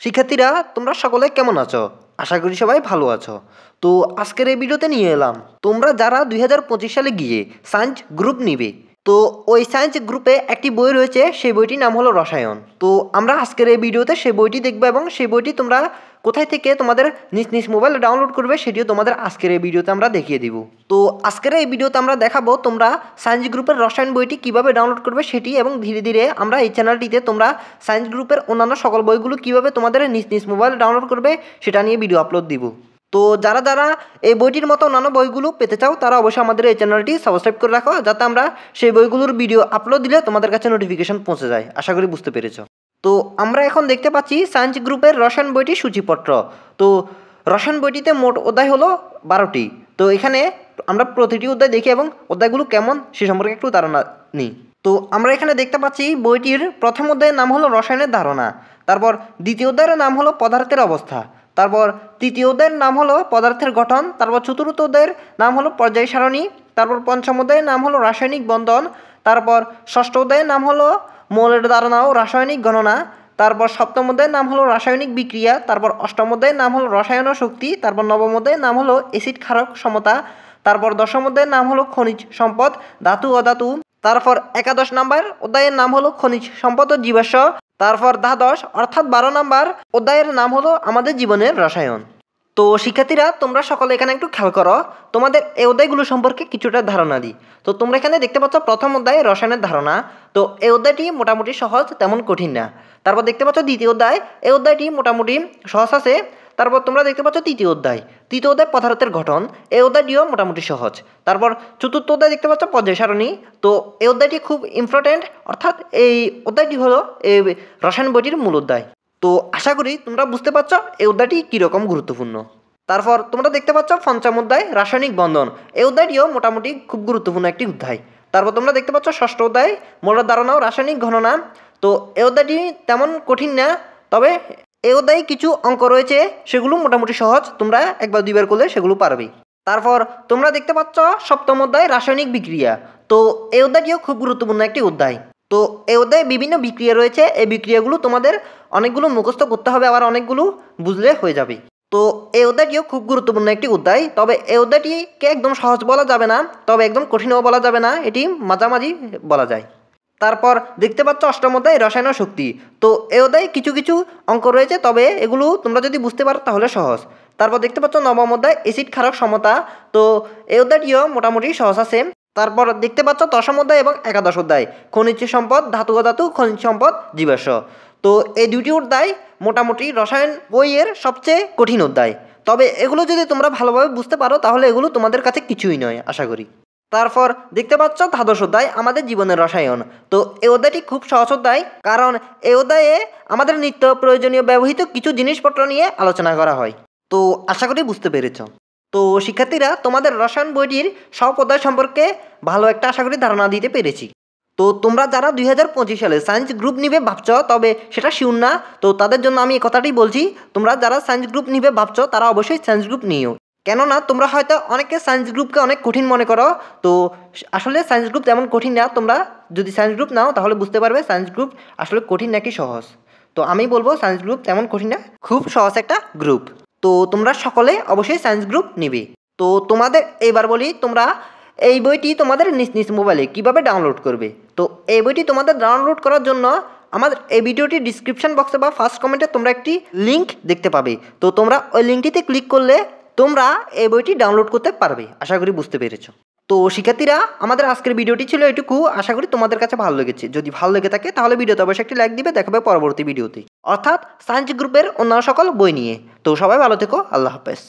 শিক্ষার্থীরা তোমরা সকলে কেমন আছো? আশা করি সবাই ভালো আছো। তো আজকের এই ভিডিওতে নিয়ে এলাম তোমরা যারা 2025 সালে গিয়ে সায়েন্স গ্রুপ নিবে, তো ওই সায়েন্স গ্রুপে একটি বই রয়েছে, সেই বইটির নাম হলো রসায়ন। তো আমরা আজকের এই ভিডিওতে সেই বইটি দেখবো এবং সেই বইটি তোমরা কোথায় থেকে তোমাদের নিজ নিজ মোবাইলে ডাউনলোড করবে সেটিও তোমাদের আজকের এই ভিডিওতে আমরা দেখিয়ে দিব। তো আজকের এই ভিডিওতে আমরা দেখাবো তোমরা সায়েন্স গ্রুপের রসায়ন বইটি কিভাবে ডাউনলোড করবে সেটি, এবং ধীরে ধীরে আমরা এই চ্যানেলটিতে তোমরা সায়েন্স গ্রুপের অন্যান্য সকল বইগুলো কিভাবে তোমাদের নিজ নিজ মোবাইলে ডাউনলোড করবে সেটা নিয়ে ভিডিও আপলোড দিব। তো যারা যারা এই বইটির মতো অন্যান্য বইগুলো পেতে চাও তারা অবশ্যই আমাদের এই চ্যানেলটি সাবস্ক্রাইব করে রাখো, যাতে আমরা সেই বইগুলোর ভিডিও আপলোড দিলে তোমাদের কাছে নোটিফিকেশন পৌঁছে যায়। আশা করি বুঝতে পেরেছো। তো আমরা এখন দেখতে পাচ্ছি সায়েন্স গ্রুপের রসায়ন বইটির সূচিপত্র। তো রসায়ন বইটিতে মোট অধ্যায় হলো 12টি। তো এখানে আমরা প্রতিটি অধ্যায় দেখি এবং অধ্যায়গুলো কেমন সে সম্পর্কে একটু ধারণা নিই। তো আমরা এখানে দেখতে পাচ্ছি বইটির প্রথম অধ্যায়ের নাম হলো রসায়নের ধারণা, তারপর দ্বিতীয় অধ্যায়ের নাম হলো পদার্থের অবস্থা, তারপর তৃতীয় অধ্যায়ের নাম হলো পদার্থের গঠন, তারপর চতুর্থ অধ্যায়ের নাম হলো পর্যায় সারণী, তারপর পঞ্চম অধ্যায়ের নাম হলো রাসায়নিক বন্ধন, তারপর ষষ্ঠ অধ্যায়ের নাম হলো মৌলের ধারণা ও রাসায়নিক গণনা, তারপর সপ্তম অধ্যায়ের নাম হলো রাসায়নিক বিক্রিয়া, তারপর অষ্টম অধ্যায়ের নাম হলো রসায়ন ও শক্তি, তারপর নবম অধ্যায়ের নাম হলো অ্যাসিড ক্ষারক সমতা, তারপর দশম অধ্যায়ের নাম হলো খনিজ সম্পদ, ধাতু অধাতু, তারপর একাদশ নাম্বার অধ্যায়ের নাম হলো খনিজ সম্পদ ও জীবাশ্ম, তারপর দ্বাদশ অর্থাৎ 12 নাম্বার অধ্যায়ের নাম হলো আমাদের জীবনের রসায়ন। তো শিক্ষার্থীরা তোমরা সকলে এখানে একটু খেয়াল করো, তোমাদের এই অধ্যায়গুলো সম্পর্কে কিছুটা ধারণা দিই। তো তোমরা এখানে দেখতে পাচ্ছ প্রথম অধ্যায় রসায়নের ধারণা। তো এই অধ্যায়টি মোটামুটি সহজ, তেমন কঠিন না। তারপর দেখতে পাচ্ছ দ্বিতীয় অধ্যায়, এই অধ্যায়টি মোটামুটি সহজ আছে। তারপর তোমরা দেখতে পাচ্ছ তৃতীয় অধ্যায় পদার্থের গঠন, এই অধ্যায়টিও মোটামুটি সহজ। তারপর চতুর্থ অধ্যায় দেখতে পাচ্ছ পর্যায় সারণী। তো এই অধ্যায়টি খুব ইম্পর্টেন্ট, অর্থাৎ এই অধ্যায়টি হলো এই রসায়ন বইটির মূল অধ্যায়। তো আশা করি তোমরা বুঝতে পারছ এই অধ্যায়টি কীরকম গুরুত্বপূর্ণ। তারপর তোমরা দেখতে পাচ্ছ পঞ্চম অধ্যায় রাসায়নিক বন্ধন, এই অধ্যায়টিও মোটামুটি খুব গুরুত্বপূর্ণ একটি অধ্যায়। তারপর তোমরা দেখতে পাচ্ছ ষষ্ঠ অধ্যায় মৌলের ধারণা ও রাসায়নিক গণনা। তো এই অধ্যায়টি তেমন কঠিন না, তবে এই অধ্যায়ে কিছু অঙ্ক রয়েছে, সেগুলো মোটামুটি সহজ, তোমরা একবার দুইবার করলে সেগুলো পারবে। তারপর তোমরা দেখতে পাচ্ছ সপ্তম অধ্যায় রাসায়নিক বিক্রিয়া। তো এই অধ্যায়টিও খুব গুরুত্বপূর্ণ একটি অধ্যায়। তো এই অধ্যায়ে বিভিন্ন বিক্রিয়া রয়েছে, এই বিক্রিয়াগুলো তোমাদের অনেকগুলো মুখস্থ করতে হবে, আবার অনেকগুলো বুঝলে হয়ে যাবে। তো এই অধ্যায়টিও খুব গুরুত্বপূর্ণ একটি অধ্যায়, তবে এই অধ্যায়টিকে একদম সহজ বলা যাবে না, তবে একদম কঠিনও বলা যাবে না, এটি মাঝামাঝি বলা যায়। তারপর দেখতে পাচ্ছ অষ্টম অধ্যায় রসায়ন ও শক্তি। তো এই অধ্যায়ে কিছু কিছু অঙ্ক রয়েছে, তবে এগুলো তোমরা যদি বুঝতে পারো তাহলে সহজ। তারপর দেখতে পাচ্ছ নবম অধ্যায় অ্যাসিড ক্ষারক সমতা। তো এই অধ্যায়টিও মোটামুটি সহজ আছে। তারপর দেখতে পাচ্ছ দশম অধ্যায় এবং একাদশ অধ্যায় খনিজ সম্পদ, ধাতু অধাতু, খনিজ সম্পদ, জীবাশ্ম। তো এই দুইটি অধ্যায় মোটামুটি রসায়ন বইয়ের সবচেয়ে কঠিন অধ্যায়, তবে এগুলো যদি তোমরা ভালোভাবে বুঝতে পারো তাহলে এগুলো তোমাদের কাছে কিছুই নয় আশা করি। তারপর দেখতে পাচ্ছ দ্বাদশ অধ্যায় আমাদের জীবনের রসায়ন। তো এই অধ্যায়টি খুব সহজ অধ্যায়, কারণ এই অধ্যায়ে আমাদের নিত্য প্রয়োজনীয় ব্যবহৃত কিছু জিনিসপত্র নিয়ে আলোচনা করা হয়। তো আশা করি বুঝতে পেরেছ। তো শিক্ষার্থীরা তোমাদের রসায়ন বইটির সব অধ্যায় সম্পর্কে ভালো একটা আশা করি ধারণা দিতে পেরেছি। তো তোমরা যারা 2025 সালে সায়েন্স গ্রুপ নিবে ভাবছ, তবে সেটা শিওর না, তো তাদের জন্য আমি এই কথাটাই বলছি, তোমরা যারা সায়েন্স গ্রুপ নিবে ভাবছ তারা অবশ্যই সায়েন্স গ্রুপ নিও। কেননা তোমরা হয়তো অনেকে সায়েন্স গ্রুপকে অনেক কঠিন মনে করো, তো আসলে সায়েন্স গ্রুপ তেমন কঠিন না। তোমরা যদি সায়েন্স গ্রুপ নাও তাহলে বুঝতে পারবে সায়েন্স গ্রুপ আসলে কঠিন নাকি সহজ। তো আমি বলবো সায়েন্স গ্রুপ তেমন কঠিন না, খুব সহজ একটা গ্রুপ। তো তোমরা সকলে অবশ্যই সায়েন্স গ্রুপ নিবে। তো তোমাদের এবার বলি, তোমরা এই বইটি তোমাদের নিজ নিজ মোবাইলে কীভাবে ডাউনলোড করবে। তো এই বইটি তোমাদের ডাউনলোড করার জন্য আমাদের এই ভিডিওটির ডিসক্রিপশন বক্সে বা ফার্স্ট কমেন্টে তোমরা একটি লিঙ্ক দেখতে পাবে। তো তোমরা ওই লিঙ্কটিতে ক্লিক করলে তোমরা এই বইটি ডাউনলোড করতে পারবে। আশা করি বুঝতে পেরেছো। তো শিক্ষার্থীরা আমাদের আজকের ভিডিওটি ছিল এটুকু, আশা করি তোমাদের কাছে ভালো লেগেছে। যদি ভালো লেগে থাকে তাহলে ভিডিওতে অবশ্যই একটি লাইক দিবে। দেখাবে পরবর্তী ভিডিওতে, অর্থাৎ সায়েন্স গ্রুপের অন্য সকল বই নিয়ে। তো সবাই ভালো থেকো, আল্লাহ হাফেজ।